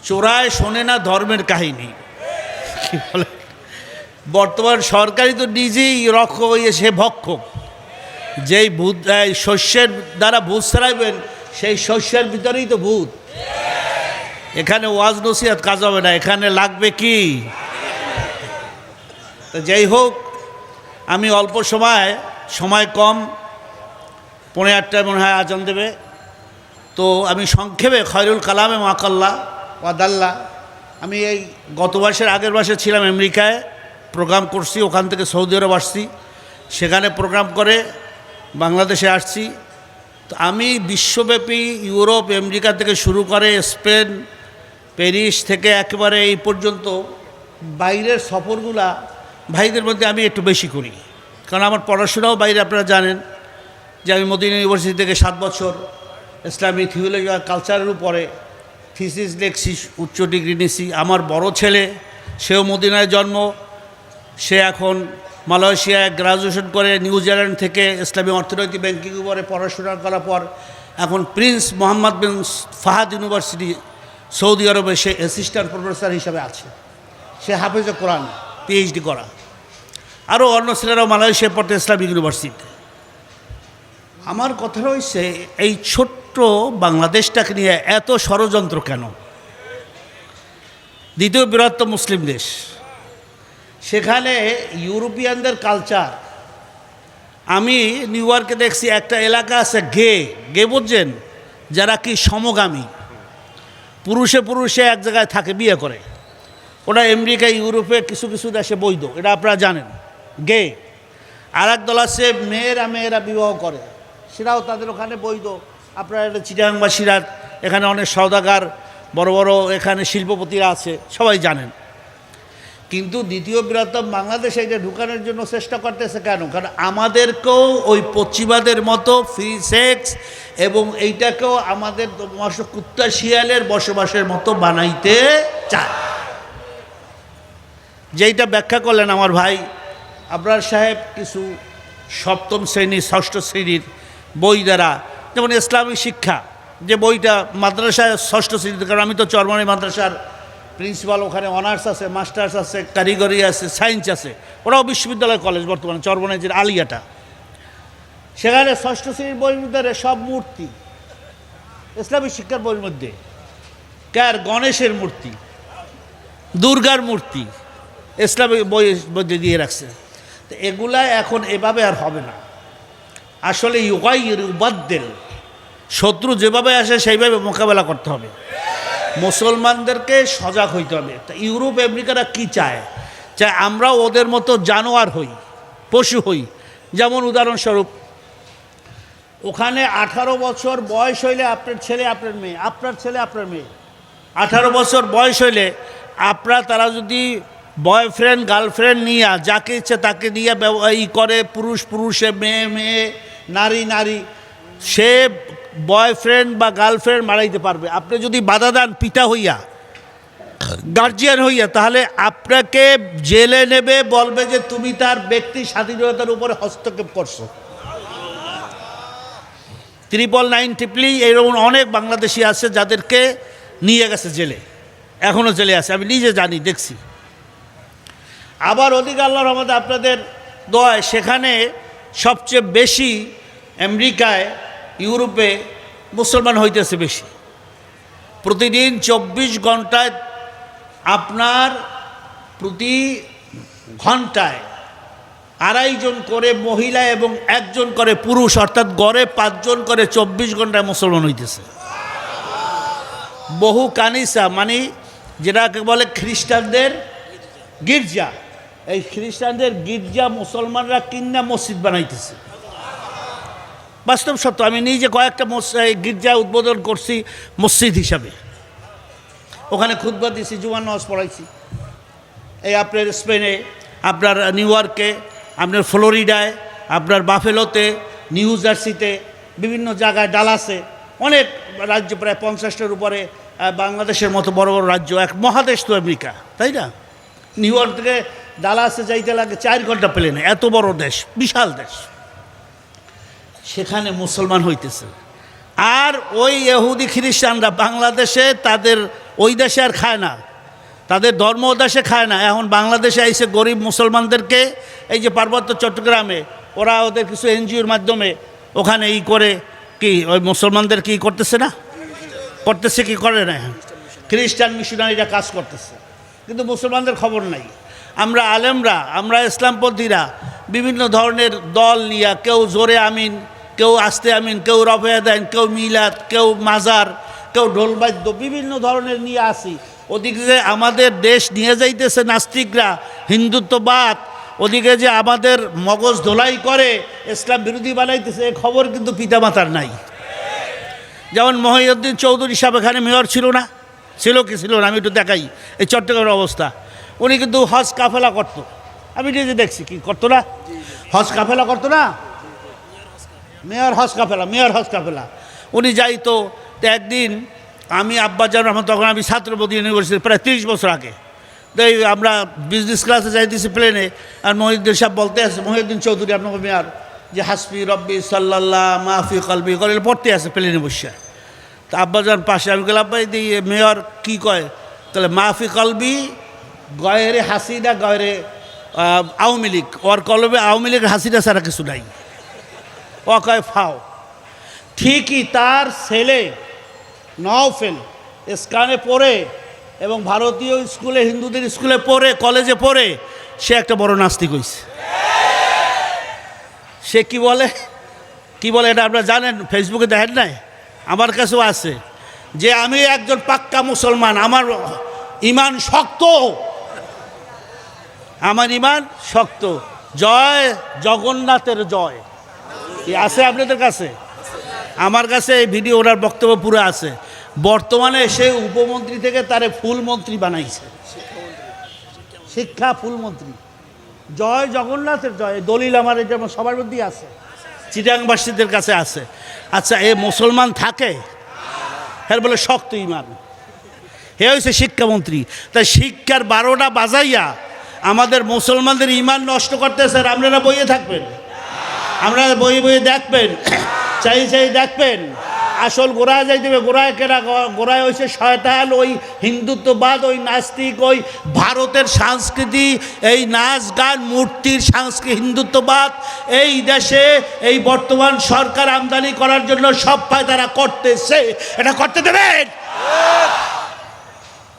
চোরায় শোনে না ধর্মের কাহিনী। কি বলে, বর্তমান সরকারই তো নিজেই রক্ষক হয়ে সে ভক্ষক। যেই ভূত শস্যের দ্বারা ভূত ছাড়াইবেন, সেই শস্যের ভিতরেই তো ভূত। এখানে ওয়াজ নসিহত কাজ হবে না, এখানে লাগবে কি। তো যাই হোক, আমি অল্প সময় কম, 8:15 মনে হয় আজান দেবে। তো আমি সংক্ষেপে খয়রুল কালামে মাকাল্লা ওয়াদাল্লা, আমি এই গত মাসের আগের মাসে ছিলাম আমেরিকায়, প্রোগ্রাম করছি, ওখান থেকে সৌদি আরব আসছি, সেখানে প্রোগ্রাম করে বাংলাদেশে আসছি। তো আমি বিশ্বব্যাপী ইউরোপ আমেরিকা থেকে শুরু করে স্পেন, প্যারিস থেকে একেবারে এই পর্যন্ত বাইরের সফরগুলা ভাইদের মধ্যে আমি একটু বেশি করি, কারণ আমার পড়াশোনাও বাইরে। আপনারা জানেন যে আমি মদিনা ইউনিভার্সিটি থেকে 7 বছর ইসলামিক থিওলজি আর কালচারের উপরে থিসিস লিখছি, উচ্চ ডিগ্রি নিছি। আমার বড় ছেলে, সেও মদিনায় জন্ম, সে এখন মালয়েশিয়ায় গ্রাজুয়েশন করে, নিউজিল্যান্ড থেকে ইসলামী অর্থনৈতিক ব্যাংকিং উপরে পড়াশোনা করার পর এখন প্রিন্স মোহাম্মদ বিন ফাহাদ ইউনিভার্সিটি সৌদি আরবে সে অ্যাসিস্ট্যান্ট প্রফেসর হিসাবে আছে। সে হাফেজে কোরআন, পিএইচডি করা। আরও অন্য ছেলেরাও মালয়েশিয়া পড়তে ইসলামিক ইউনিভার্সিটিতে। আমার কথা রয়েছে, এই ছোট্ট বাংলাদেশটাকে নিয়ে এত ষড়যন্ত্র কেন? দ্বিতীয় বৃহত্তম মুসলিম দেশ, সেখানে ইউরোপিয়ানদের কালচার। আমি নিউ ইয়র্কে দেখছি একটা এলাকা আছে গে বুঝছেন, যারা কি সমগামী, পুরুষে এক জায়গায় থাকে, বিয়ে করে। ওটা আমেরিকা ইউরোপে কিছু কিছু দেশে বৈধ, এটা আপনারা জানেন। গে আর এক দল আছে মেয়েরা বিবাহ করে, সেটাও তাদের ওখানে বৈধ। আপনারা এটা চিটাগাং বা সিরাট, এখানে অনেক সওদাগার, বড় বড় এখানে শিল্পপতিরা আছে, সবাই জানেন। কিন্তু দ্বিতীয় বৃহত্তম বাংলাদেশে এটা ঢুকানোর জন্য চেষ্টা করতেছে কেন? কারণ আমাদেরকেও ওই পশ্চিমাদের মতো ফ্রি সেক্স এবং এইটাকেও আমাদের কুত্তা শিয়ালের বসবাসের মতো বানাইতে চায়। যেইটা ব্যাখ্যা করলেন আমার ভাই আবরার সাহেব, কিছু 7ম শ্রেণী 6ষ্ঠ শ্রেণীর বই দ্বারা, যেমন ইসলামী শিক্ষা যে বইটা মাদ্রাসায় 6ষ্ঠ শ্রেণীতে, কারণ আমি তো চরমনাই মাদ্রাসার প্রিন্সিপাল, ওখানে অনার্স আছে, মাস্টার্স আছে, কারিগরি আছে, সায়েন্স আছে, ওরাও বিশ্ববিদ্যালয় কলেজ বর্তমানে চরমনাই যে আলিয়াটা, সেখানে 6ষ্ঠ শ্রেণীর বইয়ের মধ্যে সব মূর্তি, ইসলামী শিক্ষার বইয়ের মধ্যে গণেশের মূর্তি, দুর্গার মূর্তি ইসলামী বইয়ের মধ্যে দিয়ে রাখছে। তো এগুলা এখন এভাবে আর হবে না। আসলে ইউবাদ্দেল, শত্রু যেভাবে আসে সেইভাবে মোকাবেলা করতে হবে, মুসলমানদেরকে সজাগ হইতে হবে। তা ইউরোপ আমেরিকারা কি চায়? আমরা ওদের মতো জানোয়ার হই, পশু হই। যেমন উদাহরণস্বরূপ, ওখানে 18 বছর বয়স হইলে আপনার ছেলে আপনার মেয়ে, আপনার ছেলে আপনার মেয়ে। 18 বছর বয়স হইলে তারা যদি বয়ফ্রেন্ড গার্লফ্রেন্ড নিয়ে যাকে ইচ্ছে তাকে নিয়ে করে, পুরুষে, মেয়ে নারী, সে বয়ফ্রেন্ড বা গার্লফ্রেন্ড মারাইতে পারবে। আপনি যদি বাধা দেন পিতা হইয়া, গার্জিয়ান হইয়া, তাহলে আপনাকে জেলে নেবে, বলবে যে তুমি তার ব্যক্তি স্বাধীনতার উপরে হস্তক্ষেপ করছো। 999 টিপলি এরকম অনেক বাংলাদেশি আছে যাদেরকে নিয়ে গেছে জেলে, এখনও জেলে আছে, আমি নিজে জানি, দেখছি। আবার ওদিকে আল্লাহর রহমতে আপনাদের দোয়ায় সেখানে সবচেয়ে বেশি আমেরিকায় ইউরোপে মুসলমান হইতেছে বেশি। প্রতিদিন 24 ঘন্টায় আপনার প্রতি ঘন্টায় 2.5 জন করে মহিলা এবং 1 জন করে পুরুষ, অর্থাৎ গড়ে 5 জন করে 24 ঘন্টায় মুসলমান হইতেছে। বহু কানিসা মানে যেটাকে বলে খ্রিস্টানদের গির্জা, এই খ্রিস্টানদের গির্জা মুসলমানরা কিনা মসজিদ বানাইতেছে। বাস্তব সত্য, আমি নিজে কয়েকটা গির্জা উদ্বোধন করছি মসজিদ হিসাবে, ওখানে খুতবা দিয়েছি, জুমার নামাজ পড়াইছি। এই আপনার স্পেনে, আপনার নিউ ইয়র্কে, আপনার ফ্লোরিডায়, আপনার বাফেলোতে, নিউ জার্সিতে, বিভিন্ন জায়গায়, ডালাসে, অনেক রাজ্য, প্রায় 50টার উপরে, বাংলাদেশের মতো বড় বড় রাজ্য, এক মহাদেশ তো আমেরিকা, তাই না? নিউ ইয়র্ক থেকে ডালাসে যাইতে লাগে 4 ঘন্টা প্লেনে, এত বড় দেশ, বিশাল দেশ। সেখানে মুসলমান হইতেছে। আর ওই ইহুদি খ্রিস্টানরা বাংলাদেশে তাদের ওই দেশে আর খায় না, তাদের ধর্ম দেশে খায় না। এখন বাংলাদেশে এসে গরিব মুসলমানদেরকে এই যে পার্বত্য চট্টগ্রামে ওরা ওদের কিছু এনজিওর মাধ্যমে ওখানে করে কি ওই মুসলমানদের কি করতেছে না, করতেছে কি করে না, খ্রিস্টান মিশনারিরা কাজ করতেছে, কিন্তু মুসলমানদের খবর নাই। আমরা আলেমরা, আমরা ইসলামপন্থীরা বিভিন্ন ধরনের দল নিয়ে, কেউ জোরে আমিন, কেউ আস্তে আমিন, কেউ রফেয়া দেন, কেউ মিলাদ, কেউ মাজার, কেউ ঢোলবাদ্য, বিভিন্ন ধরনের নিয়ে আসি। ওদিকে যে আমাদের দেশ নিয়ে যাইতেছে নাস্তিকরা, হিন্দুত্ববাদ, ওদিকে যে আমাদের মগজ ধোলাই করে ইসলাম বিরোধী বানাইতেছে, এ খবর কিন্তু পিতামাতার নাই। যেমন মহিউদ্দিন চৌধুরী সাহেব এখানে মেয়র ছিল না, ছিল কি ছিল না, আমি একটু দেখাই এই চট্টগ্রামের অবস্থা। উনি কিন্তু হজ কাফেলা করতো, আমি নিজে দেখছি কি করতো না, হজ কাফেলা করতো না, মেয়র হজ কাফেলা উনি যাইতো। তো একদিন আমি আব্বাজান রহমান, তখন আমি ছাত্র মদিনা ইউনিভার্সিটি, প্রায় 30 বছর আগে, তো আমরা বিজনেস ক্লাসে যাইতেছি প্লেনে, আর মহিউদ্দিন সাহেব বলতে আছে, মহিউদ্দিন চৌধুরী আপনাকে মেয়র, যে হাসবি রব্বি সাল্লাল্লাহ মাফি কলবি করে পড়তে আছে প্লেনে বসে। তা আব্বাজান পাশে, আমি গেলাম আব্বাই দিয়ে মেয়র কি কয়, তাহলে মাফি কলবি গয়েরে হাসিনা গয়েরে আওয়ামী লীগ, ওর কলবে আওয়ামী লীগের হাসিনা ছাড়া কিছু নাই, ও কয় ফাও। ঠিকই তার ছেলে নওফেল স্কানে পড়ে এবং ভারতীয় স্কুলে, হিন্দুদের স্কুলে পড়ে, কলেজে পড়ে, সে একটা বড় নাস্তিক হয়েছে। সে কি বলে এটা আপনারা জানেন, ফেসবুকে দেখেন নাই, আমার কাছেও আছে, যে আমি একজন পাক্কা মুসলমান, আমার ইমান শক্ত, আমার ইমান শক্ত, জয় জগন্নাথের জয়। কি আছে আপনাদের কাছে? আমার কাছে এই ভিডিও, ওনার বক্তব্য পুরো আছে। বর্তমানে সে উপমন্ত্রী থেকে তারে ফুলমন্ত্রী বানাইছে, শিক্ষা ফুলমন্ত্রী। জয় জগন্নাথের জয়, দলিল আমার এটা সবার মধ্যেই আছে, চিটাংবাসীদের কাছে আছে। আচ্ছা, এ মুসলমান থাকে, হ্যাঁ বলে শক্ত ইমান, হে হয়েছে শিক্ষামন্ত্রী। তাই শিক্ষার 12টা বাজাইয়া আমাদের মুসলমানদের ইমান নষ্ট করতেছে। আপনারা বইয়ে থাকবেন, আপনারা বইয়ে দেখবেন, চাই দেখবেন, আসল গোড়ায় যাই দেবে। গোড়ায় কেনা, গোড়ায় হয়েছে শয়তান, ওই হিন্দুত্ববাদ, ওই নাস্তিক, ওই ভারতের সংস্কৃতি, এই নাচ গান মূর্তির সংস্কৃতি, হিন্দুত্ববাদ এই দেশে এই বর্তমান সরকার আমদানি করার জন্য সব পায় তারা করতেছে। এটা করতে দেবেন?